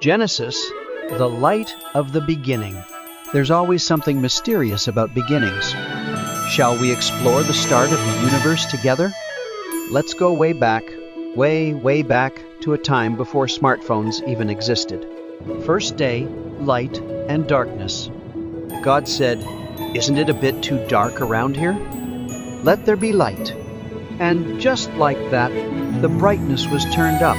Genesis, the light of the beginning. There's always something mysterious about beginnings. Shall we explore the start of the universe together? Let's go way back, way back to a time before smartphones even existed. First day, light and darkness. God said, "Isn't it a bit too dark around here? Let there be light." And just like that, the brightness was turned up.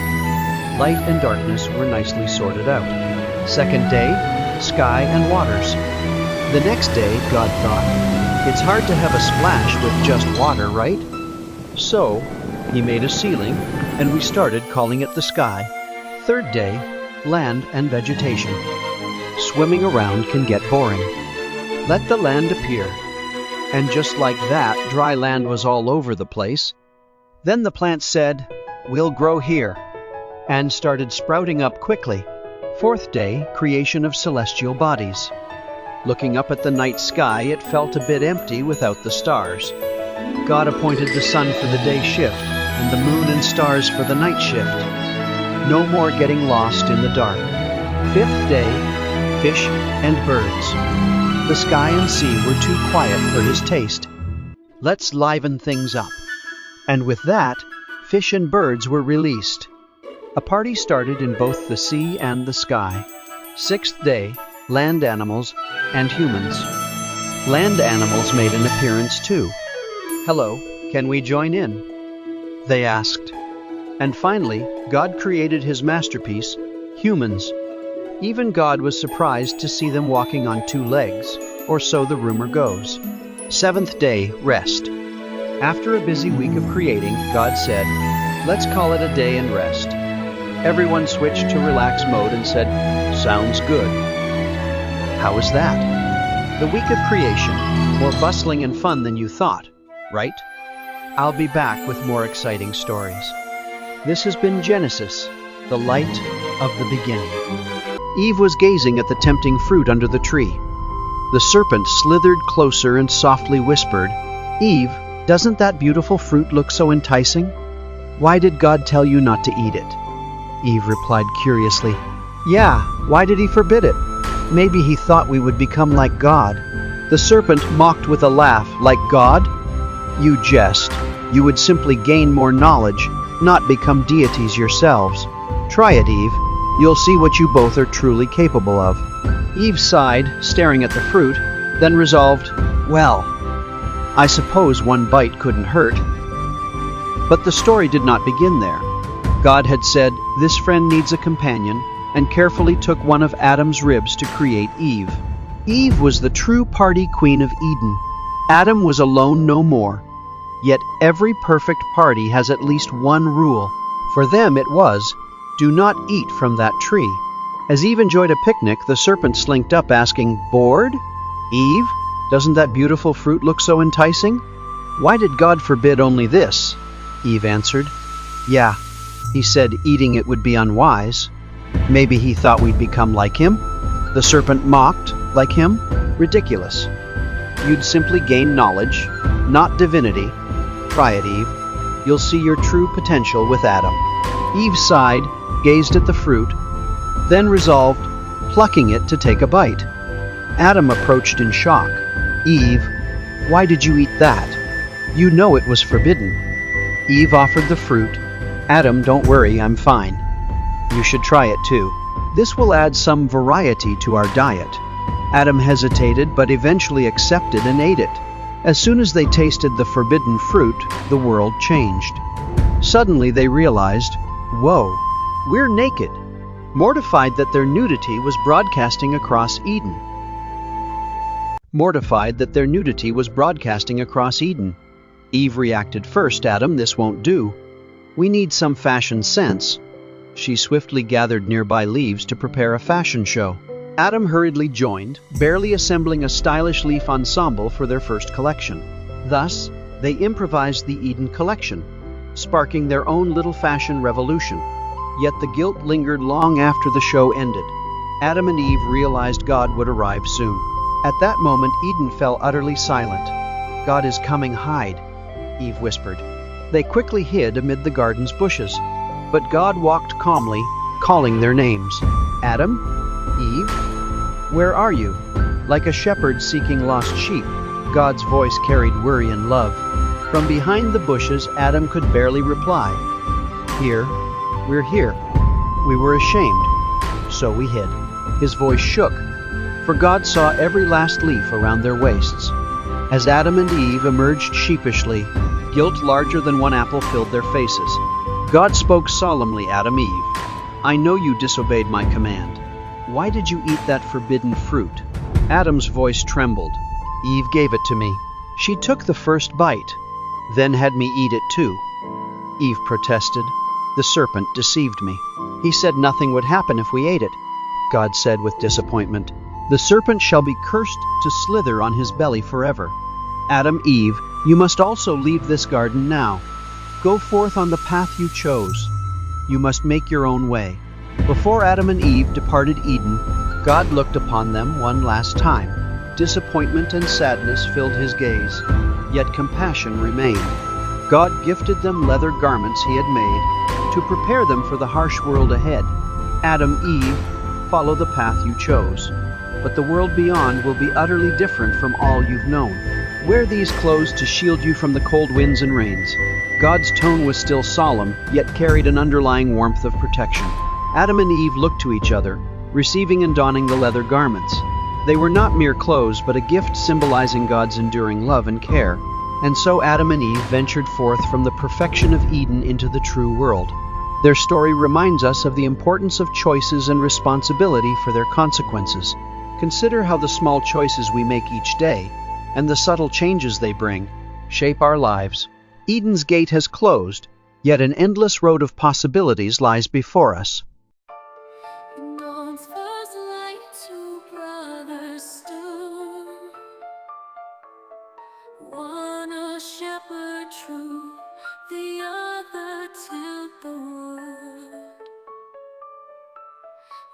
Light and darkness were nicely sorted out. Second day, sky and waters. The next day, God thought, it's hard to have a splash with just water, right? So, he made a ceiling, and we started calling it the sky. Third day, land and vegetation. Swimming around can get boring. Let the land appear. And just like that, dry land was all over the place. Then the plants said, "We'll grow here," and started sprouting up quickly. Fourth day, creation of celestial bodies. Looking up at the night sky, it felt a bit empty without the stars. God appointed the sun for the day shift, and the moon and stars for the night shift. No more getting lost in the dark. Fifth day, fish and birds. The sky and sea were too quiet for his taste. Let's liven things up. And with that, fish and birds were released. A party started in both the sea and the sky. Sixth day, land animals and humans. Land animals made an appearance too. "Hello, can we join in?" they asked. And finally, God created his masterpiece, humans. Even God was surprised to see them walking on two legs, or so the rumor goes. Seventh day, rest. After a busy week of creating, God said, "Let's call it a day and rest." Everyone switched to relax mode and said, "Sounds good." How was that? The week of creation, more bustling and fun than you thought, right? I'll be back with more exciting stories. This has been Genesis, the light of the beginning. Eve was gazing at the tempting fruit under the tree. The serpent slithered closer and softly whispered, "Eve, doesn't that beautiful fruit look so enticing? Why did God tell you not to eat it?" Eve replied curiously, "Yeah, why did he forbid it? Maybe he thought we would become like God." The serpent mocked with a laugh, "Like God? You jest. You would simply gain more knowledge, not become deities yourselves. Try it, Eve. You'll see what you both are truly capable of." Eve sighed, staring at the fruit, then resolved, "Well, I suppose one bite couldn't hurt." But the story did not begin there. God had said, "This friend needs a companion," and carefully took one of Adam's ribs to create Eve. Eve was the true party queen of Eden. Adam was alone no more. Yet every perfect party has at least one rule. For them it was, "Do not eat from that tree." As Eve enjoyed a picnic, the serpent slinked up asking, "Bored? Eve, doesn't that beautiful fruit look so enticing? Why did God forbid only this?" Eve answered, "Yeah, he said eating it would be unwise. Maybe he thought we'd become like him." The serpent mocked, "Like him? Ridiculous. You'd simply gain knowledge, not divinity. Try it, Eve. You'll see your true potential with Adam." Eve sighed, gazed at the fruit, then resolved, plucking it to take a bite. Adam approached in shock. "Eve, why did you eat that? You know it was forbidden." Eve offered the fruit. "Adam, don't worry, I'm fine. You should try it too. This will add some variety to our diet." Adam hesitated, but eventually accepted and ate it. As soon as they tasted the forbidden fruit, the world changed. Suddenly they realized, whoa, we're naked. Mortified that their nudity was broadcasting across Eden. Eve reacted first, "Adam, this won't do. We need some fashion sense." She swiftly gathered nearby leaves to prepare a fashion show. Adam hurriedly joined, barely assembling a stylish leaf ensemble for their first collection. Thus, they improvised the Eden collection, sparking their own little fashion revolution. Yet the guilt lingered long after the show ended. Adam and Eve realized God would arrive soon. At that moment, Eden fell utterly silent. "God is coming, hide," Eve whispered. They quickly hid amid the garden's bushes, but God walked calmly, calling their names. Adam? Eve? Where are you? Like a shepherd seeking lost sheep, God's voice carried worry and love. From behind the bushes, Adam could barely reply. Here, we're here. We were ashamed, so we hid. His voice shook, for God saw every last leaf around their waists. As Adam and Eve emerged sheepishly, guilt larger than one apple filled their faces. God spoke solemnly, Adam, Eve, I know you disobeyed my command. Why did you eat that forbidden fruit? Adam's voice trembled. Eve gave it to me. She took the first bite, then had me eat it too. Eve protested. The serpent deceived me. He said nothing would happen if we ate it. God said with disappointment, the serpent shall be cursed to slither on his belly forever. Adam, Eve, you must also leave this garden now. Go forth on the path you chose. You must make your own way. Before Adam and Eve departed Eden, God looked upon them one last time. Disappointment and sadness filled his gaze, yet compassion remained. God gifted them leather garments he had made to prepare them for the harsh world ahead. Adam, Eve, follow the path you chose. But the world beyond will be utterly different from all you've known. Wear these clothes to shield you from the cold winds and rains. God's tone was still solemn, yet carried an underlying warmth of protection. Adam and Eve looked to each other, receiving and donning the leather garments. They were not mere clothes, but a gift symbolizing God's enduring love and care. And so Adam and Eve ventured forth from the perfection of Eden into the true world. Their story reminds us of the importance of choices and responsibility for their consequences. Consider how the small choices we make each day, and the subtle changes they bring, shape our lives. Eden's gate has closed, yet an endless road of possibilities lies before us. Dawn's first light, two brothers stood, one a shepherd true, the other tilled the wood.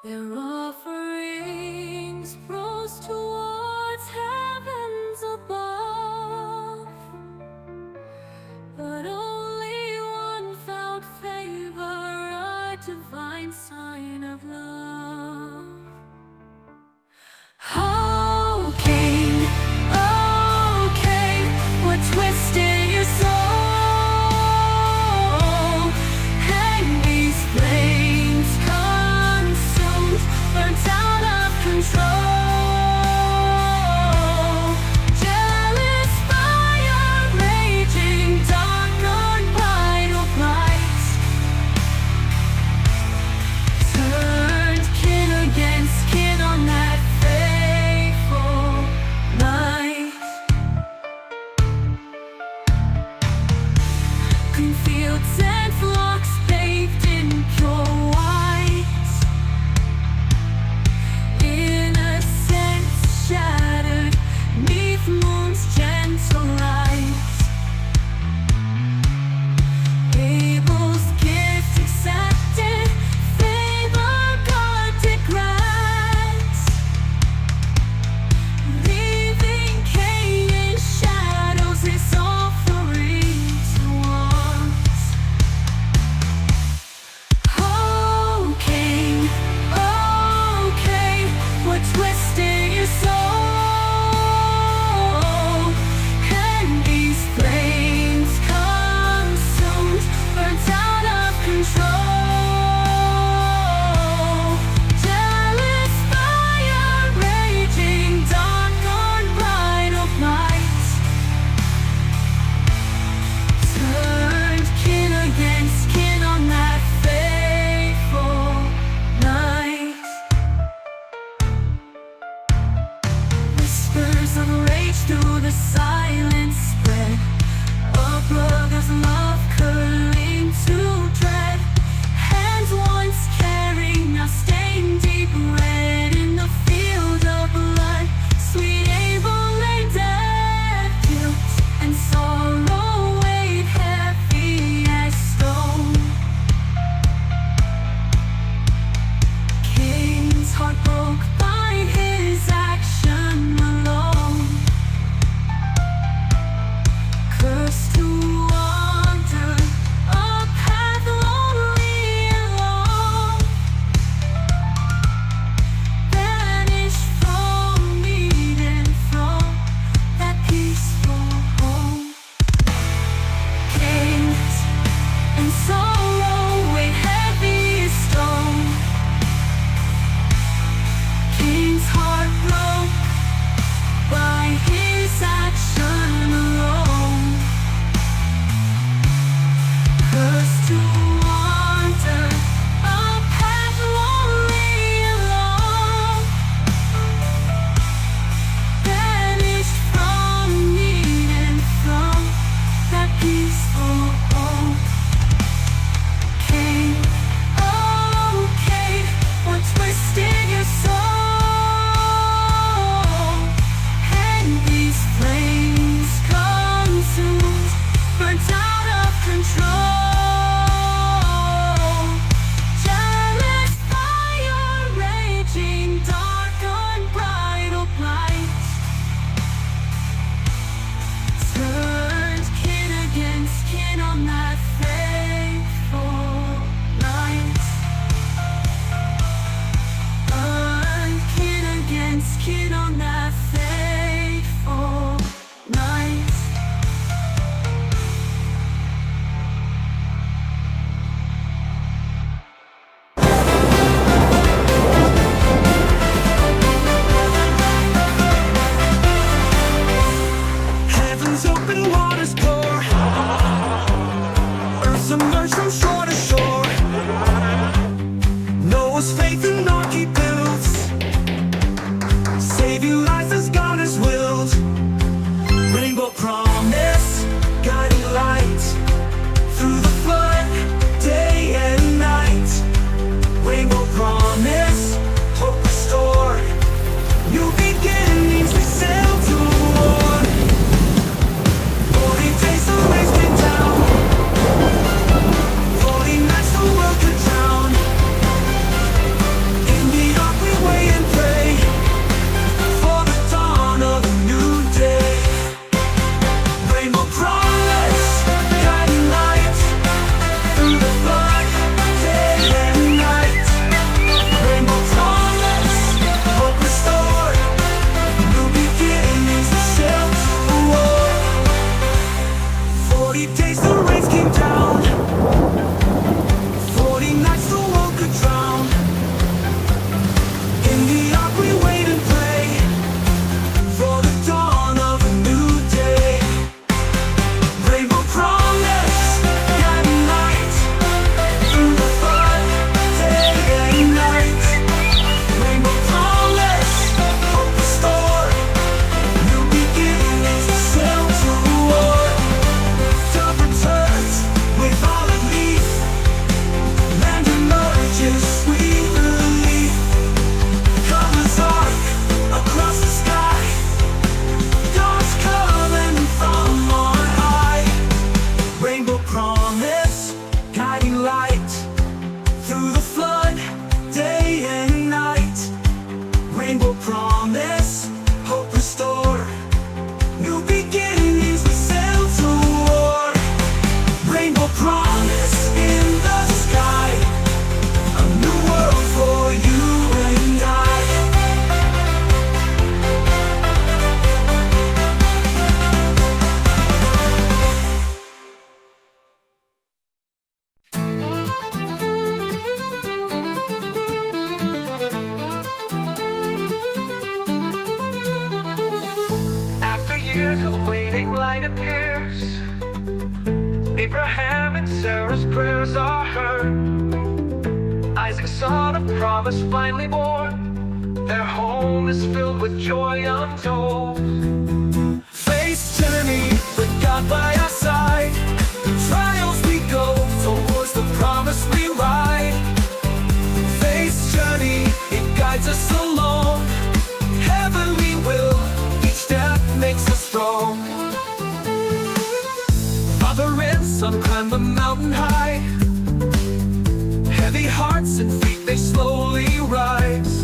Their offerings rose towards heavens above, but only one found favor, a divine sign of love. Oh King, what twisted your soul? Hang these flames consumed, burnt out of control. fleeting light appears. Abraham and Sarah's prayers are heard. Isaac's son of promise finally born. Their home is filled with joy untold. Faith's journey with God by our side. Through trials we go, towards the promise we ride. Faith's journey, it guides us along. Heavenly will, each step makes us strong. Father and son climb the mountain high. Heavy hearts and feet, they slowly rise.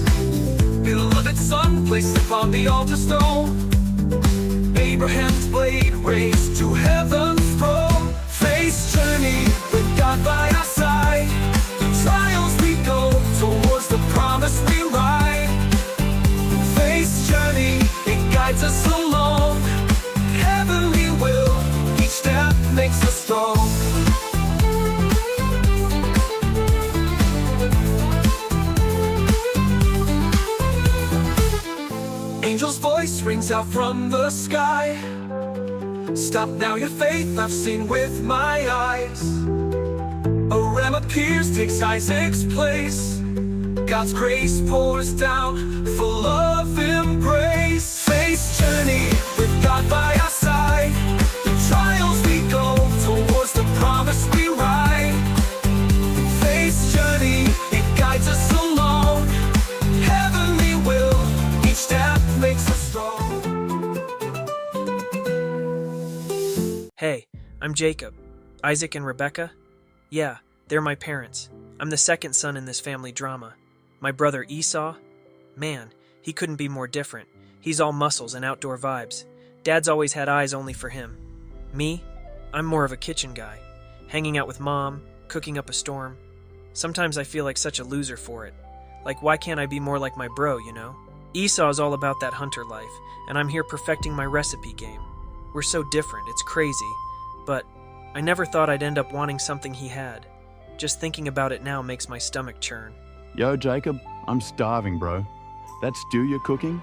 Beloved son placed upon the altar stone. Abraham's blade raised to heaven's throne. Faith's journey with God by our side. Through trials we go, towards the promise we ride. Faith's journey, it guides us along. Heavenly will, each step makes us strong. Angel's voice rings out from the sky. Stop now your faith, I've seen with my eyes. A ram appears, takes Isaac's place. God's grace pours down, full of embrace. Faith's journey with God by our side. Through trials we go, towards the promise we ride. Faith's journey, it guides us along. Heavenly will, each step makes us strong. Hey, I'm Jacob. Isaac and Rebecca? Yeah, they're my parents. I'm the second son in this family drama. My brother Esau? Man, he couldn't be more different. He's all muscles and outdoor vibes. Dad's always had eyes only for him. Me? I'm more of a kitchen guy. Hanging out with Mom, cooking up a storm. Sometimes I feel like such a loser for it. Like, why can't I be more like my bro, you know? Esau's all about that hunter life, and I'm here perfecting my recipe game. We're so different, it's crazy. But I never thought I'd end up wanting something he had. Just thinking about it now makes my stomach churn. Yo, Jacob, I'm starving, bro. That stew you're cooking?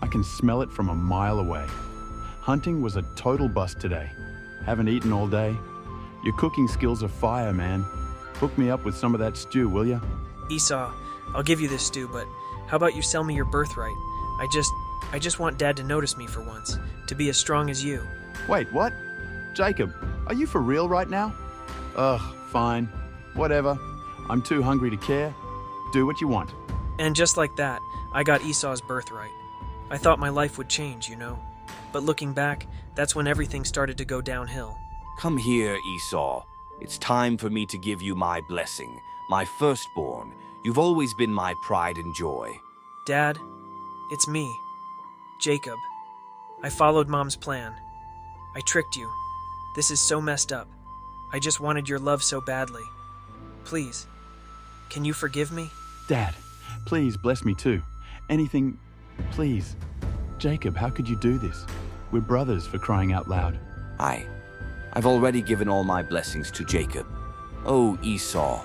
I can smell it from a mile away. Hunting was a total bust today. Haven't eaten all day. Your cooking skills are fire, man. Hook me up with some of that stew, will ya? Esau, I'll give you this stew, but how about you sell me your birthright? I just want Dad to notice me for once, to be as strong as you. Wait, what? Jacob, are you for real right now? Ugh, fine. Whatever. I'm too hungry to care. Do what you want. And just like that, I got Esau's birthright. I thought my life would change, you know. But looking back, that's when everything started to go downhill. Come here, Esau. It's time for me to give you my blessing, my firstborn. You've always been my pride and joy. Dad, it's me, Jacob. I followed Mom's plan. I tricked you. This is so messed up. I just wanted your love so badly. Please, can you forgive me? Dad, please bless me too. Anything, please. Jacob, how could you do this? We're brothers, for crying out loud. I've already given all my blessings to Jacob. Oh, Esau,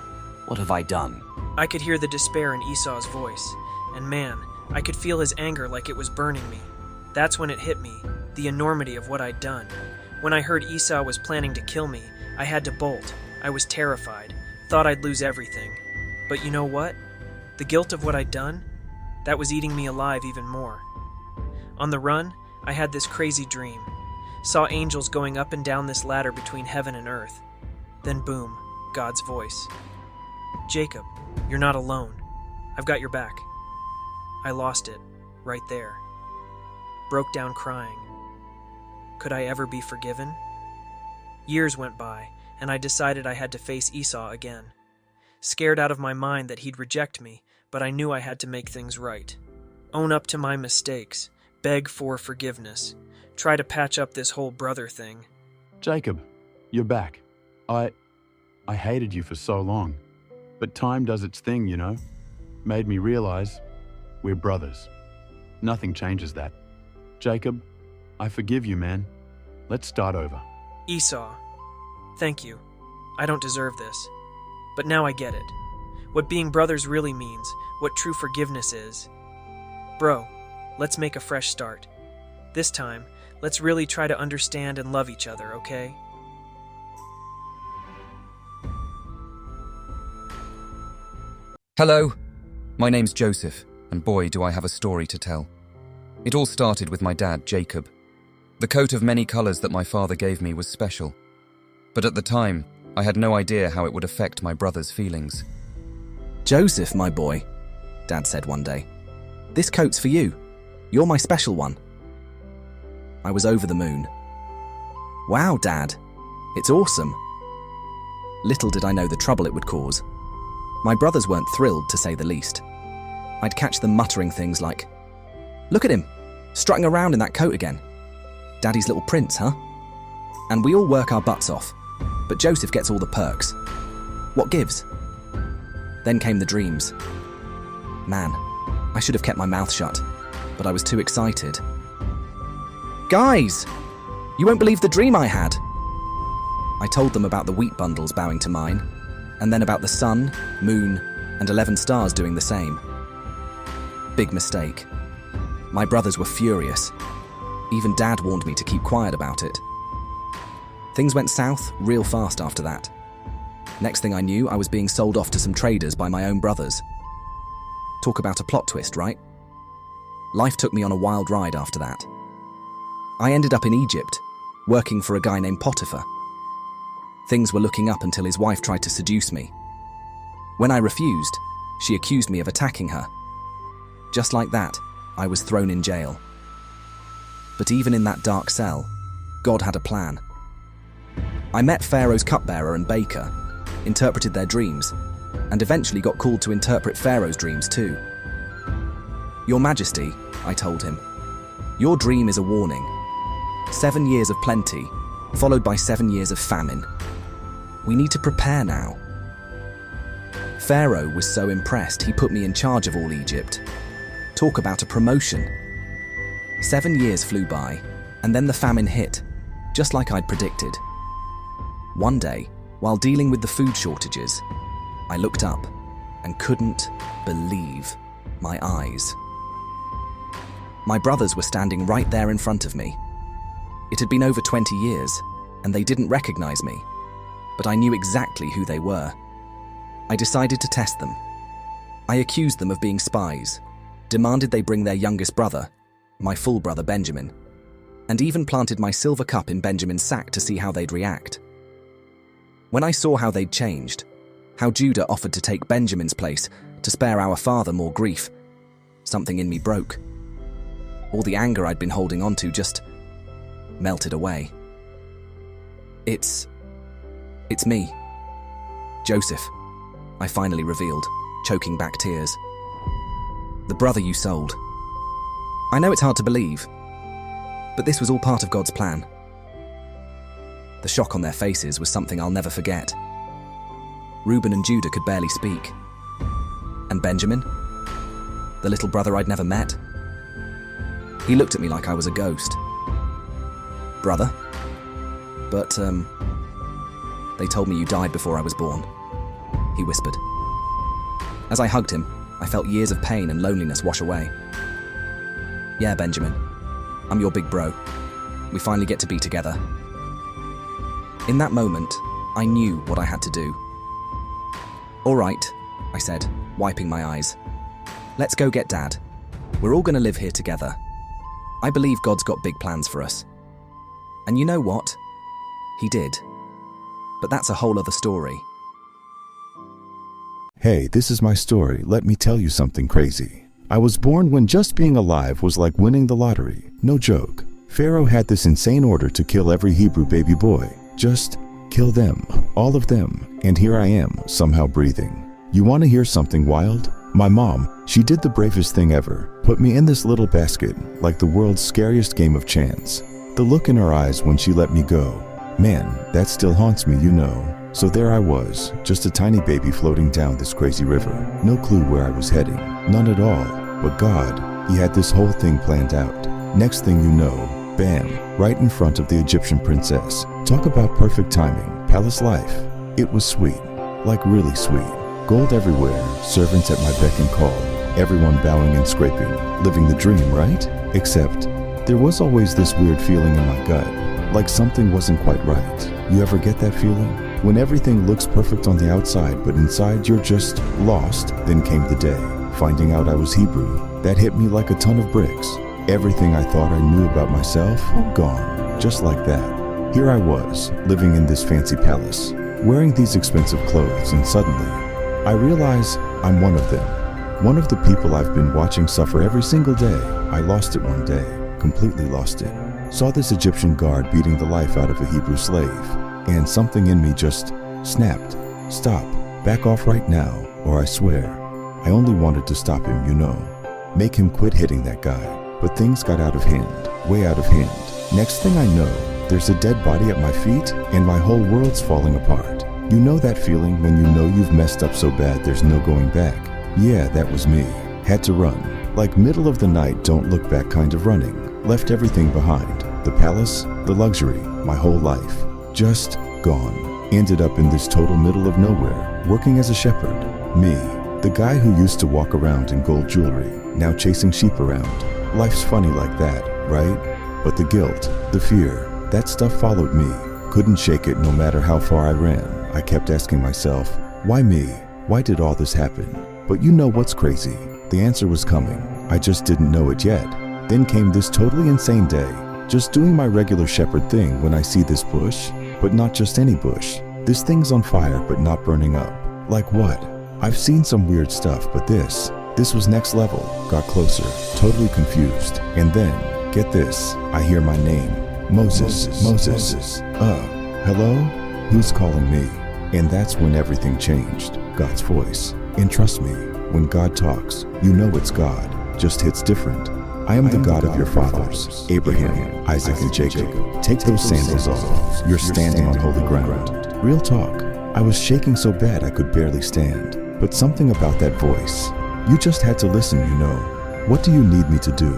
what have I done? I could hear the despair in Esau's voice, and man, I could feel his anger like it was burning me. That's when it hit me, the enormity of what I'd done. When I heard Esau was planning to kill me, I had to bolt. I was terrified, thought I'd lose everything. But you know what? The guilt of what I'd done? That was eating me alive even more. On the run, I had this crazy dream. Saw angels going up and down this ladder between heaven and earth. Then boom, God's voice. Jacob, you're not alone. I've got your back. I lost it, right there. Broke down crying. Could I ever be forgiven? Years went by, and I decided I had to face Esau again. Scared out of my mind that he'd reject me, but I knew I had to make things right. Own up to my mistakes, beg for forgiveness, try to patch up this whole brother thing. Jacob, you're back. I hated you for so long. But time does its thing, you know. Made me realize we're brothers. Nothing changes that. Jacob, I forgive you, man. Let's start over. Esau, thank you. I don't deserve this. But now I get it. What being brothers really means, what true forgiveness is. Bro, let's make a fresh start. This time, let's really try to understand and love each other, okay? Hello, my name's Joseph, and boy, do I have a story to tell. It all started with my dad, Jacob. The coat of many colours that my father gave me was special, but at the time, I had no idea how it would affect my brother's feelings. Joseph, my boy, Dad said one day. This coat's for you. You're my special one. I was over the moon. Wow, Dad, it's awesome. Little did I know the trouble it would cause. My brothers weren't thrilled, to say the least. I'd catch them muttering things like, "Look at him, strutting around in that coat again. Daddy's little prince, huh? And we all work our butts off, but Joseph gets all the perks. What gives?" Then came the dreams. Man, I should have kept my mouth shut, but I was too excited. "Guys, you won't believe the dream I had." I told them about the wheat bundles bowing to mine, and then about the sun, moon, and 11 stars doing the same. Big mistake. My brothers were furious. Even Dad warned me to keep quiet about it. Things went south real fast after that. Next thing I knew, I was being sold off to some traders by my own brothers. Talk about a plot twist, right? Life took me on a wild ride after that. I ended up in Egypt, working for a guy named Potiphar. Things were looking up until his wife tried to seduce me. When I refused, she accused me of attacking her. Just like that, I was thrown in jail. But even in that dark cell, God had a plan. I met Pharaoh's cupbearer and baker, interpreted their dreams, and eventually got called to interpret Pharaoh's dreams too. "Your Majesty," I told him, "your dream is a warning. 7 years of plenty, followed by 7 years of famine. We need to prepare now." Pharaoh was so impressed he put me in charge of all Egypt. Talk about a promotion. 7 years flew by, and then the famine hit, just like I'd predicted. One day, while dealing with the food shortages, I looked up and couldn't believe my eyes. My brothers were standing right there in front of me. It had been over 20 years, and they didn't recognize me, but I knew exactly who they were. I decided to test them. I accused them of being spies, demanded they bring their youngest brother, my full brother Benjamin, and even planted my silver cup in Benjamin's sack to see how they'd react. When I saw how they'd changed, how Judah offered to take Benjamin's place to spare our father more grief, something in me broke. All the anger I'd been holding on to just melted away. It's me. Joseph, I finally revealed, choking back tears. The brother you sold. I know it's hard to believe, but this was all part of God's plan. The shock on their faces was something I'll never forget. Reuben and Judah could barely speak. And Benjamin? The little brother I'd never met? He looked at me like I was a ghost. "Brother? But, they told me you died before I was born," he whispered. As I hugged him, I felt years of pain and loneliness wash away. "Yeah, Benjamin, I'm your big bro. We finally get to be together." In that moment, I knew what I had to do. "All right," I said, wiping my eyes. "Let's go get Dad. We're all going to live here together. I believe God's got big plans for us." And you know what? He did. But that's a whole other story. Hey, this is my story. Let me tell you something crazy. I was born when just being alive was like winning the lottery. No joke. Pharaoh had this insane order to kill every Hebrew baby boy. Just kill them, all of them. And here I am, somehow breathing. You want to hear something wild? My mom, she did the bravest thing ever. Put me in this little basket, like the world's scariest game of chance. The look in her eyes when she let me go. Man, that still haunts me, you know. So there I was, just a tiny baby floating down this crazy river. No clue where I was heading, none at all. But God, He had this whole thing planned out. Next thing you know, bam, right in front of the Egyptian princess. Talk about perfect timing, palace life. It was sweet, like really sweet. Gold everywhere, servants at my beck and call. Everyone bowing and scraping, living the dream, right? Except there was always this weird feeling in my gut, like something wasn't quite right. You ever get that feeling? When everything looks perfect on the outside, but inside you're just lost. Then came the day, finding out I was Hebrew. That hit me like a ton of bricks. Everything I thought I knew about myself, gone, just like that. Here I was, living in this fancy palace, wearing these expensive clothes, and suddenly, I realize I'm one of them. One of the people I've been watching suffer every single day. I lost it one day, completely lost it. Saw this Egyptian guard beating the life out of a Hebrew slave, and something in me just snapped. Stop, back off right now, or I swear. I only wanted to stop him, you know. Make him quit hitting that guy. But things got out of hand, way out of hand. Next thing I know, there's a dead body at my feet, and my whole world's falling apart. You know that feeling when you know you've messed up so bad there's no going back? Yeah, that was me. Had to run. Like middle of the night, don't look back kind of running. Left everything behind. The palace, the luxury, my whole life. Just gone. Ended up in this total middle of nowhere, working as a shepherd. Me, the guy who used to walk around in gold jewelry, now chasing sheep around. Life's funny like that, right? But the guilt, the fear, that stuff followed me. Couldn't shake it no matter how far I ran. I kept asking myself, why me? Why did all this happen? But you know what's crazy? The answer was coming. I just didn't know it yet. Then came this totally insane day. Just doing my regular shepherd thing when I see this bush. But not just any bush. This thing's on fire but not burning up. Like what? I've seen some weird stuff, but this was next level. Got closer, totally confused. And then, get this, I hear my name. Moses. Hello? Who's calling me? And that's when everything changed. God's voice. And trust me, when God talks, you know it's God. Just hits different. I am the God of your fathers, Abraham, Isaac, and Jacob. Take those sandals off. You're standing on holy ground. Real talk. I was shaking so bad I could barely stand. But something about that voice. You just had to listen, you know. What do you need me to do?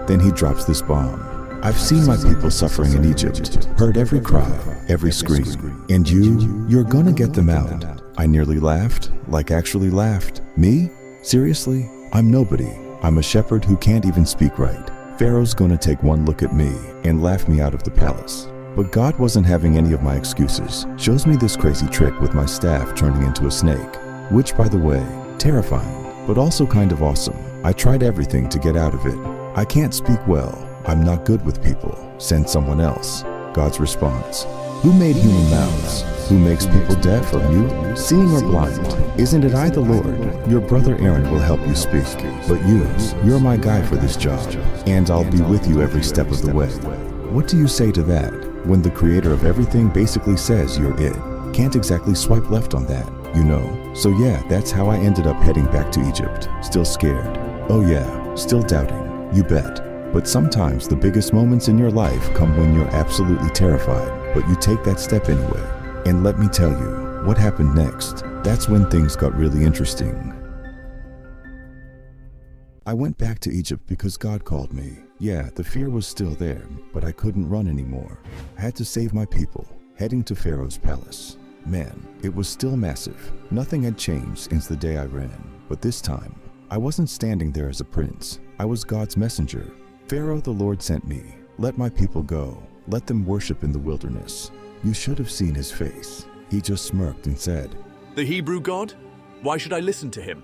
Then he drops this bomb. I've seen my people suffering in Egypt, heard every cry, every scream. And you're gonna get them out. I nearly laughed, like actually laughed. Me? Seriously? I'm nobody. I'm a shepherd who can't even speak right. Pharaoh's gonna take one look at me and laugh me out of the palace. But God wasn't having any of my excuses. Shows me this crazy trick with my staff turning into a snake. Which, by the way, terrifying, but also kind of awesome. I tried everything to get out of it. I can't speak well. I'm not good with people. Send someone else. God's response. Who made human mouths? Who makes people deaf or mute, seeing or blind? Isn't it I, the Lord? Your brother Aaron will help you speak. But you're my guy for this job, and I'll be with you every step of the way. What do you say to that, when the creator of everything basically says you're it? Can't exactly swipe left on that, you know? So yeah, that's how I ended up heading back to Egypt. Still scared. Oh yeah, still doubting. You bet. But sometimes the biggest moments in your life come when you're absolutely terrified, but you take that step anyway. And let me tell you, what happened next? That's when things got really interesting. I went back to Egypt because God called me. Yeah, the fear was still there, but I couldn't run anymore. I had to save my people, heading to Pharaoh's palace. Man, it was still massive. Nothing had changed since the day I ran. But this time, I wasn't standing there as a prince. I was God's messenger. Pharaoh, the Lord sent me. Let my people go. Let them worship in the wilderness. You should have seen his face. He just smirked and said, The Hebrew God? Why should I listen to him?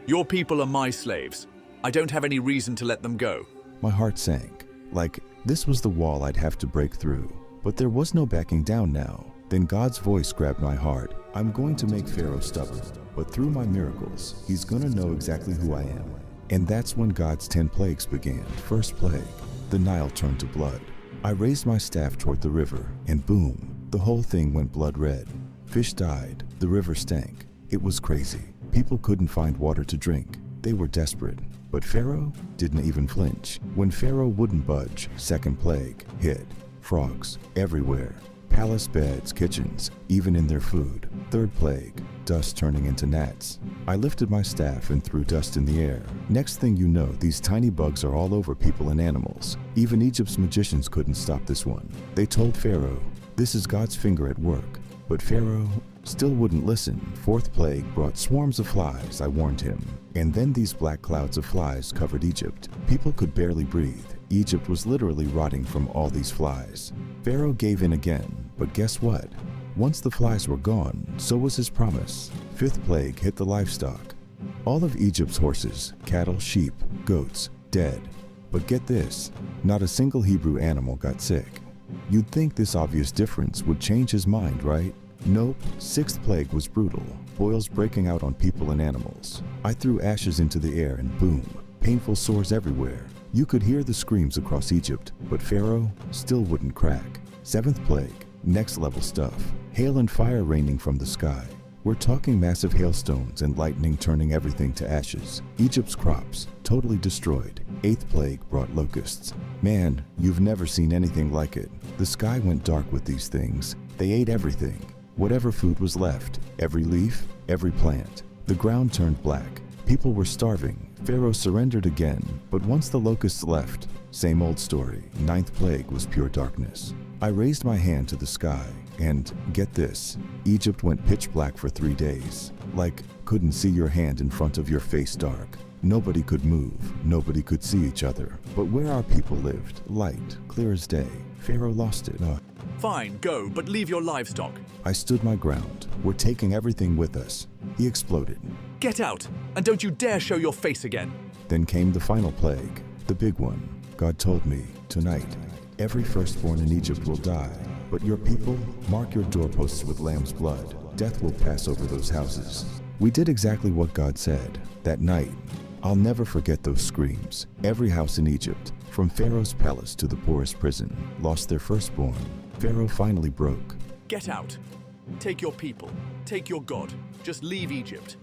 Your people are my slaves. I don't have any reason to let them go. My heart sank. Like, this was the wall I'd have to break through. But there was no backing down now. Then God's voice grabbed my heart. I'm going to make Pharaoh stubborn, but through my miracles, he's gonna know exactly who I am. And that's when God's 10 plagues began. First plague, the Nile turned to blood. I raised my staff toward the river, and boom, the whole thing went blood red. Fish died, the river stank. It was crazy. People couldn't find water to drink. They were desperate. But Pharaoh didn't even flinch. When Pharaoh wouldn't budge, second plague hit. Frogs everywhere. Palace beds, kitchens, even in their food. Third plague, dust turning into gnats. I lifted my staff and threw dust in the air. Next thing you know, these tiny bugs are all over people and animals. Even Egypt's magicians couldn't stop this one. They told Pharaoh, this is God's finger at work. But Pharaoh still wouldn't listen. Fourth plague brought swarms of flies, I warned him. And then these black clouds of flies covered Egypt. People could barely breathe. Egypt was literally rotting from all these flies. Pharaoh gave in again, but guess what? Once the flies were gone, so was his promise. Fifth plague hit the livestock. All of Egypt's horses, cattle, sheep, goats, dead. But get this, not a single Hebrew animal got sick. You'd think this obvious difference would change his mind, right? Nope, sixth plague was brutal, boils breaking out on people and animals. I threw ashes into the air and boom, painful sores everywhere. You could hear the screams across Egypt, but Pharaoh still wouldn't crack. Seventh plague, next level stuff. Hail and fire raining from the sky. We're talking massive hailstones and lightning turning everything to ashes. Egypt's crops, totally destroyed. Eighth plague brought locusts. Man, you've never seen anything like it. The sky went dark with these things. They ate everything. Whatever food was left, every leaf, every plant. The ground turned black. People were starving. Pharaoh surrendered again, but once the locusts left, same old story. Ninth plague was pure darkness. I raised my hand to the sky, and get this, Egypt went pitch black for 3 days. Like, couldn't see your hand in front of your face dark. Nobody could move, nobody could see each other. But where our people lived, light, clear as day. Pharaoh lost it. Fine, go, but leave your livestock. I stood my ground. We're taking everything with us. He exploded. Get out, and don't you dare show your face again. Then came the final plague, the big one. God told me, tonight, every firstborn in Egypt will die. But your people, mark your doorposts with lamb's blood. Death will pass over those houses. We did exactly what God said. That night, I'll never forget those screams. Every house in Egypt, from Pharaoh's palace to the poorest prison, lost their firstborn. Pharaoh finally broke. Get out. Take your people. Take your God. Just leave Egypt.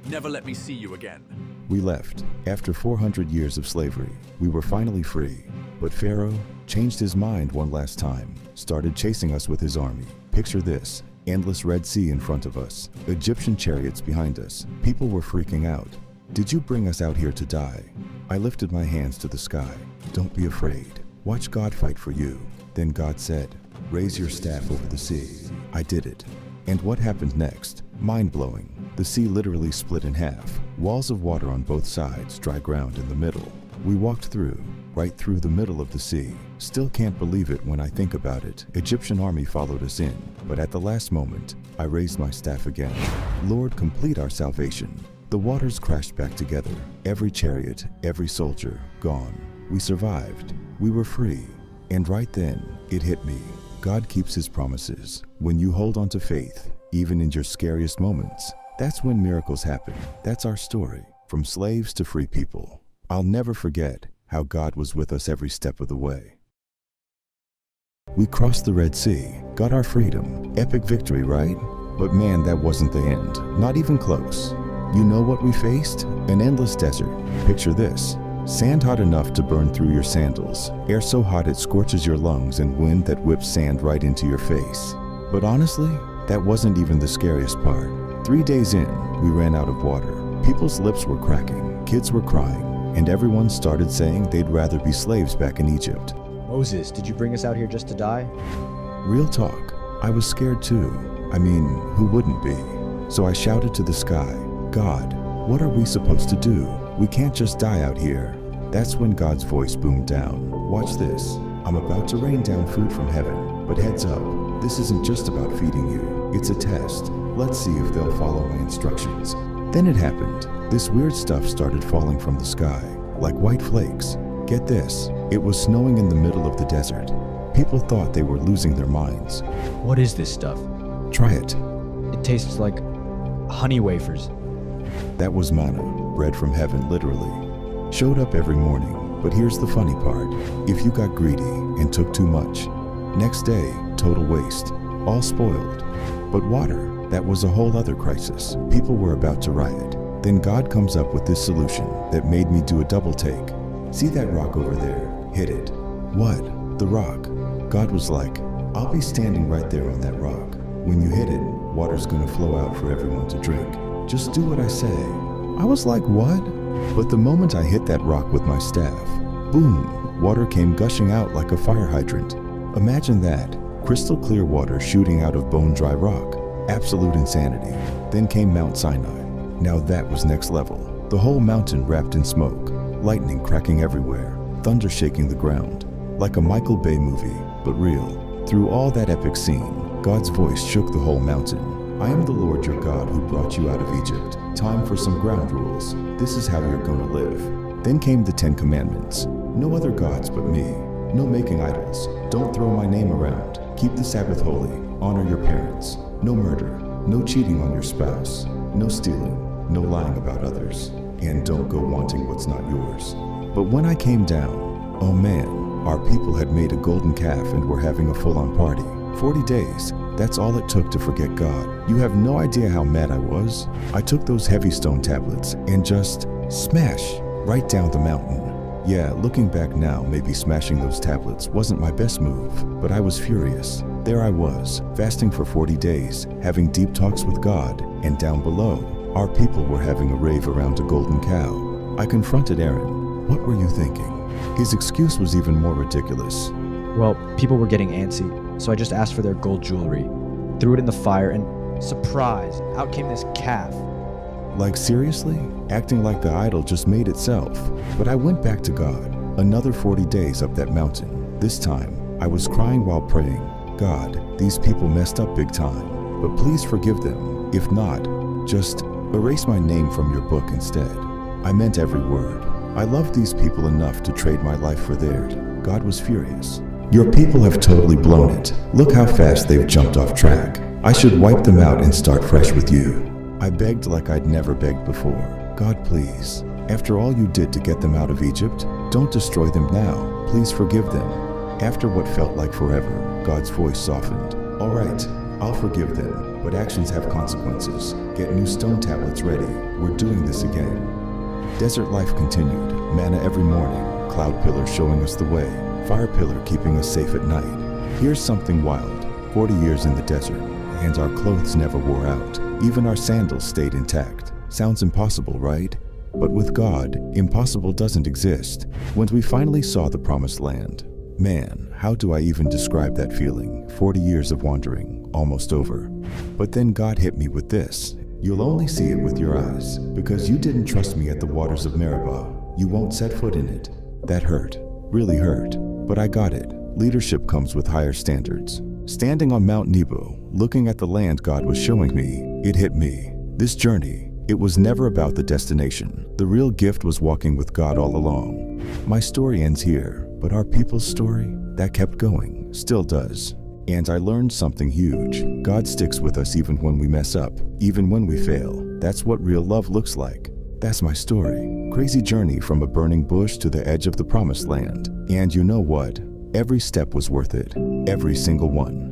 Never let me see you again. We left. After 400 years of slavery, we were finally free. But Pharaoh changed his mind one last time, started chasing us with his army. Picture this, endless Red Sea in front of us, Egyptian chariots behind us. People were freaking out. Did you bring us out here to die? I lifted my hands to the sky. Don't be afraid. Watch God fight for you. Then God said, raise your staff over the sea. I did it. And what happened next? Mind-blowing. The sea literally split in half. Walls of water on both sides, dry ground in the middle. We walked through, right through the middle of the sea. Still can't believe it when I think about it. Egyptian army followed us in, but at the last moment, I raised my staff again. Lord, complete our salvation. The waters crashed back together. Every chariot, every soldier, gone. We survived. We were free. And right then, it hit me. God keeps his promises. When you hold on to faith, even in your scariest moments, that's when miracles happen. That's our story, from slaves to free people. I'll never forget how God was with us every step of the way. We crossed the Red Sea, got our freedom. Epic victory, right? But man, that wasn't the end. Not even close. You know what we faced? An endless desert. Picture this. Sand hot enough to burn through your sandals. Air so hot it scorches your lungs, and wind that whips sand right into your face. But honestly, that wasn't even the scariest part. 3 days in, we ran out of water. People's lips were cracking, kids were crying, and everyone started saying they'd rather be slaves back in Egypt. Moses, did you bring us out here just to die? Real talk, I was scared too. I mean, who wouldn't be? So I shouted to the sky, God, what are we supposed to do? We can't just die out here. That's when God's voice boomed down. Watch this. I'm about to rain down food from heaven, but heads up, this isn't just about feeding you. It's a test. Let's see if they'll follow my instructions. Then it happened. This weird stuff started falling from the sky, like white flakes. Get this, it was snowing in the middle of the desert. People thought they were losing their minds. What is this stuff? Try it. It tastes like honey wafers. That was manna, bread from heaven literally. Showed up every morning, but here's the funny part. If you got greedy and took too much, next day, total waste, all spoiled. But water, that was a whole other crisis. People were about to riot. Then God comes up with this solution that made me do a double take. See that rock over there? Hit it. What? The rock. God was like, I'll be standing right there on that rock. When you hit it, water's gonna flow out for everyone to drink. Just do what I say. I was like, what? But the moment I hit that rock with my staff, boom, water came gushing out like a fire hydrant. Imagine that, crystal clear water shooting out of bone-dry rock. Absolute insanity. Then came Mount Sinai. Now that was next level. The whole mountain wrapped in smoke, lightning cracking everywhere. thunder shaking the ground, like a Michael Bay movie, but real. Through all that epic scene, God's voice shook the whole mountain. I am the Lord your God who brought you out of Egypt. Time for some ground rules. This is how you're going to live. Then came the 10 Commandments. No other gods but me. No making idols. Don't throw my name around. Keep the Sabbath holy. Honor your parents. No murder. No cheating on your spouse. No stealing. No lying about others. And don't go wanting what's not yours. But when I came down, oh man, our people had made a golden calf and were having a full-on party. 40 days. That's all it took to forget God. You have no idea how mad I was. I took those heavy stone tablets and just smash right down the mountain. Yeah, looking back now, maybe smashing those tablets wasn't my best move, but I was furious. There I was, fasting for 40 days, having deep talks with God, and down below, our people were having a rave around a golden cow. I confronted Aaron. What were you thinking? His excuse was even more ridiculous. Well, people were getting antsy, so I just asked for their gold jewelry, threw it in the fire, and surprise, out came this calf. Like seriously? Acting like the idol just made itself. But I went back to God. Another 40 days up that mountain. This time, I was crying while praying. God, these people messed up big time, but please forgive them. If not, just erase my name from your book instead. I meant every word. I loved these people enough to trade my life for theirs. God was furious. Your people have totally blown it. Look how fast they've jumped off track. I should wipe them out and start fresh with you. I begged like I'd never begged before. God, please. After all you did to get them out of Egypt, don't destroy them now. Please forgive them. After what felt like forever, God's voice softened. All right, I'll forgive them, but actions have consequences. Get new stone tablets ready. We're doing this again. Desert life continued. Manna every morning. Cloud pillar showing us the way. Fire pillar keeping us safe at night. Here's something wild. 40 years in the desert, and our clothes never wore out. Even our sandals stayed intact. Sounds impossible, right? But with God, impossible doesn't exist. When we finally saw the promised land, man, how do I even describe that feeling? 40 years of wandering, almost over. But then God hit me with this. You'll only see it with your eyes, because you didn't trust me at the waters of Meribah. You won't set foot in it. That hurt, really hurt. But I got it. Leadership comes with higher standards. Standing on Mount Nebo, looking at the land God was showing me, it hit me. This journey, it was never about the destination. The real gift was walking with God all along. My story ends here, but our people's story, that kept going, still does. And I learned something huge. God sticks with us even when we mess up, even when we fail. That's what real love looks like. That's my story. Crazy journey from a burning bush to the edge of the promised land. And you know what? Every step was worth it. Every single one.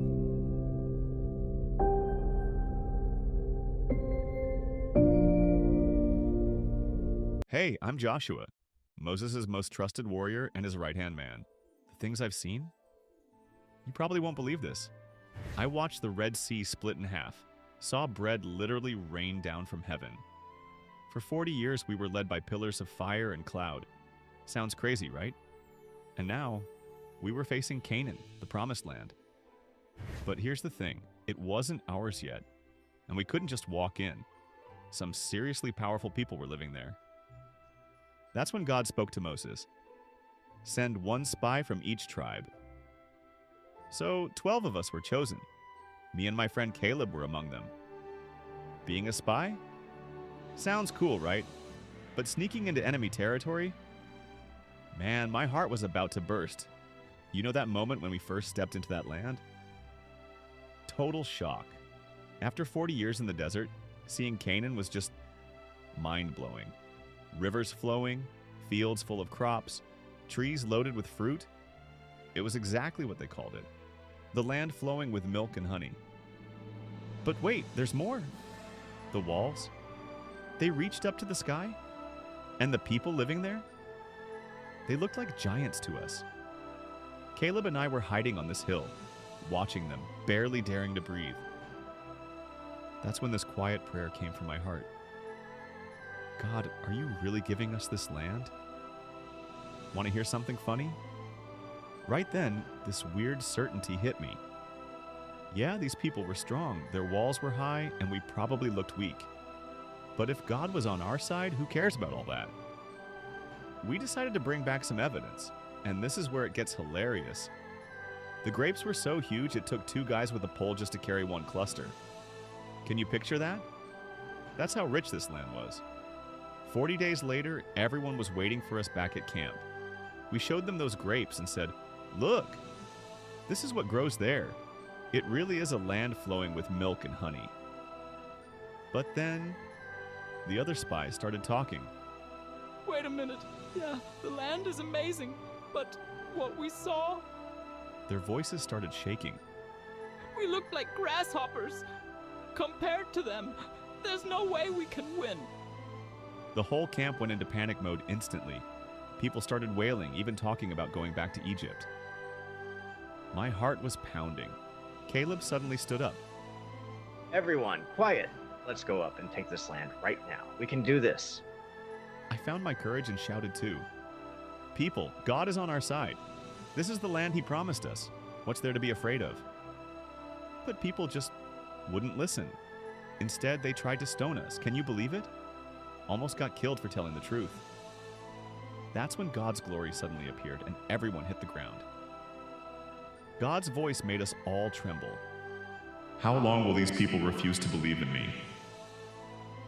Hey, I'm Joshua, Moses' most trusted warrior and his right-hand man. The things I've seen? You probably won't believe this. I watched the Red Sea split in half, saw bread literally rain down from heaven. For 40 years, we were led by pillars of fire and cloud. Sounds crazy, right? And now, we were facing Canaan, the promised land. But here's the thing, it wasn't ours yet, and we couldn't just walk in. Some seriously powerful people were living there. That's when God spoke to Moses. Send one spy from each tribe. So 12 of us were chosen. Me and my friend Caleb were among them. Being a spy? Sounds cool, right? But sneaking into enemy territory? Man, my heart was about to burst. You know that moment when we first stepped into that land? Total shock. After 40 years in the desert, seeing Canaan was just mind-blowing. Rivers flowing, fields full of crops, trees loaded with fruit. It was exactly what they called it. The land flowing with milk and honey. But wait, there's more. The walls, they reached up to the sky, and the people living there, they looked like giants to us. Caleb and I were hiding on this hill, watching them, barely daring to breathe. That's when this quiet prayer came from my heart. God, are you really giving us this land? Want to hear something funny? Right then, this weird certainty hit me. Yeah, these people were strong, their walls were high, and we probably looked weak. But if God was on our side, who cares about all that? We decided to bring back some evidence. And this is where it gets hilarious. The grapes were so huge it took 2 guys with a pole just to carry 1 cluster. Can you picture that? That's how rich this land was. 40 days later, everyone was waiting for us back at camp. We showed them those grapes and said, "Look, this is what grows there. It really is a land flowing with milk and honey." But then, the other spies started talking. Wait a minute. Yeah, the land is amazing, but what we saw, Their voices started shaking. we looked like grasshoppers. Compared to them, there's no way we can win. The whole camp went into panic mode instantly. People started wailing, even talking about going back to Egypt. My heart was pounding. Caleb suddenly stood up. Everyone, quiet. Let's go up and take this land right now. We can do this. I found my courage and shouted too. People, God is on our side. This is the land he promised us. What's there to be afraid of? But people just wouldn't listen. Instead, they tried to stone us. Can you believe it? Almost got killed for telling the truth. That's when God's glory suddenly appeared and everyone hit the ground. God's voice made us all tremble. How long will these people refuse to believe in me?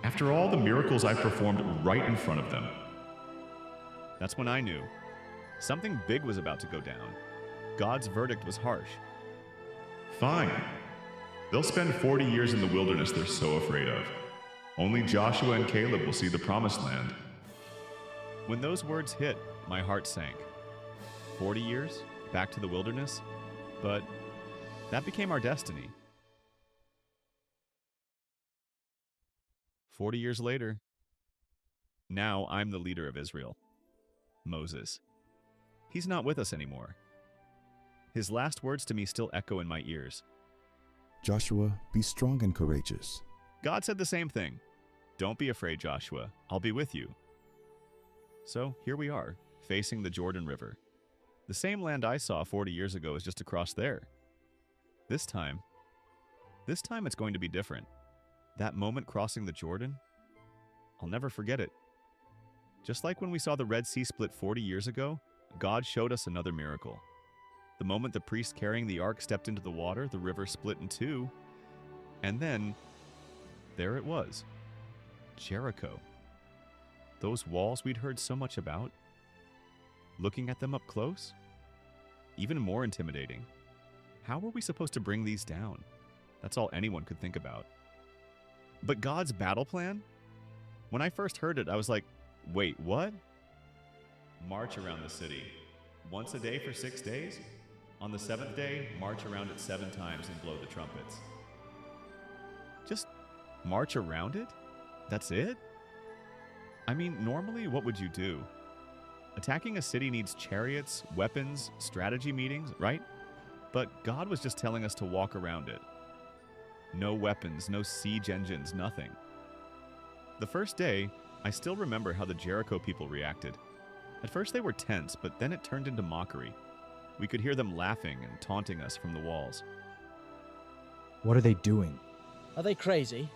After all the miracles I performed right in front of them. That's when I knew. Something big was about to go down. God's verdict was harsh. Fine. They'll spend 40 years in the wilderness they're so afraid of. Only Joshua and Caleb will see the promised land. When those words hit, my heart sank. 40 years? Back to the wilderness? But that became our destiny. 40 years later, now I'm the leader of Israel. Moses. He's not with us anymore. His last words to me still echo in my ears. Joshua, be strong and courageous. God said the same thing. Don't be afraid, Joshua. I'll be with you. So here we are, facing the Jordan River. The same land I saw 40 years ago is just across there. This time it's going to be different. That moment crossing the Jordan, I'll never forget it. Just like when we saw the Red Sea split 40 years ago, God showed us another miracle. The moment the priest carrying the ark stepped into the water, the river split in 2, and then there it was, Jericho. Those walls we'd heard so much about. Looking at them up close, even more intimidating. How were we supposed to bring these down? That's all anyone could think about. But God's battle plan? When I first heard it, I was like, wait, what? March around the city. Once a day for 6 days? On the 7th day, march around it 7 times and blow the trumpets. Just march around it? That's it? I mean, normally, what would you do? Attacking a city needs chariots, weapons, strategy meetings, right? But God was just telling us to walk around it. No weapons, no siege engines, nothing. The first day, I still remember how the Jericho people reacted. At first they were tense, but then it turned into mockery. We could hear them laughing and taunting us from the walls. What are they doing? Are they crazy?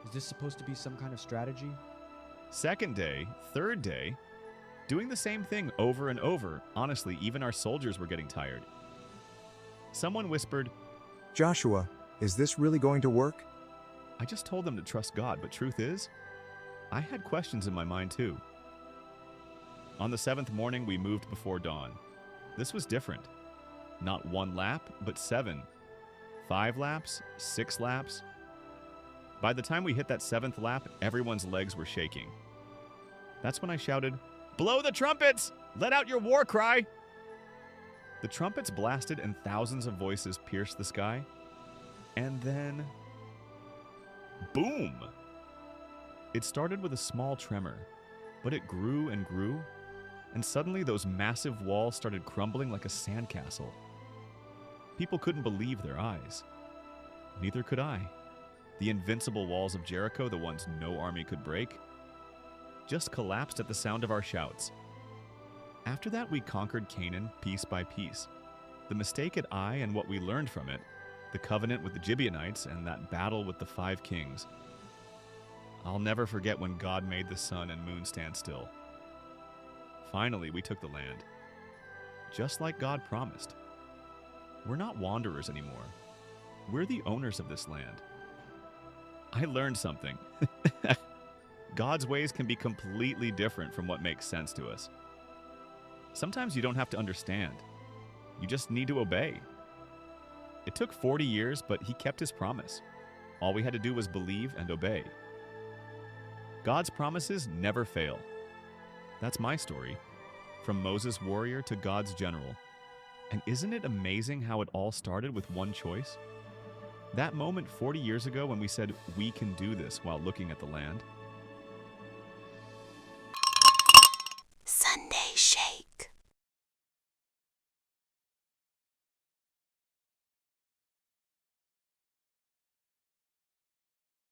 Is this supposed to be some kind of strategy? Second day, third day, doing the same thing over and over. Honestly, even our soldiers were getting tired. Someone whispered, "Joshua, is this really going to work?" I just told them to trust God, but truth is, I had questions in my mind too. On the 7th morning, we moved before dawn. This was different. Not 1 lap, but 7. 5 laps, 6 laps. By the time we hit that 7th lap, everyone's legs were shaking. That's when I shouted, "Blow the trumpets! Let out your war cry!" The trumpets blasted and thousands of voices pierced the sky. And then, boom! It started with a small tremor, but it grew and grew, and suddenly those massive walls started crumbling like a sandcastle. People couldn't believe their eyes. Neither could I. The invincible walls of Jericho, the ones no army could break, just collapsed at the sound of our shouts. After that, we conquered Canaan piece by piece. The mistake at Ai and what we learned from it, the covenant with the Gibeonites and that battle with the 5 kings. I'll never forget when God made the sun and moon stand still. Finally, we took the land. just like God promised. We're not wanderers anymore. We're the owners of this land. I learned something. God's ways can be completely different from what makes sense to us. Sometimes you don't have to understand. You just need to obey. It took 40 years, but he kept his promise. All we had to do was believe and obey. God's promises never fail. That's my story. From Moses' warrior to God's general. And isn't it amazing how it all started with one choice? That moment 40 years ago when we said, we can do this while looking at the land. Sunday.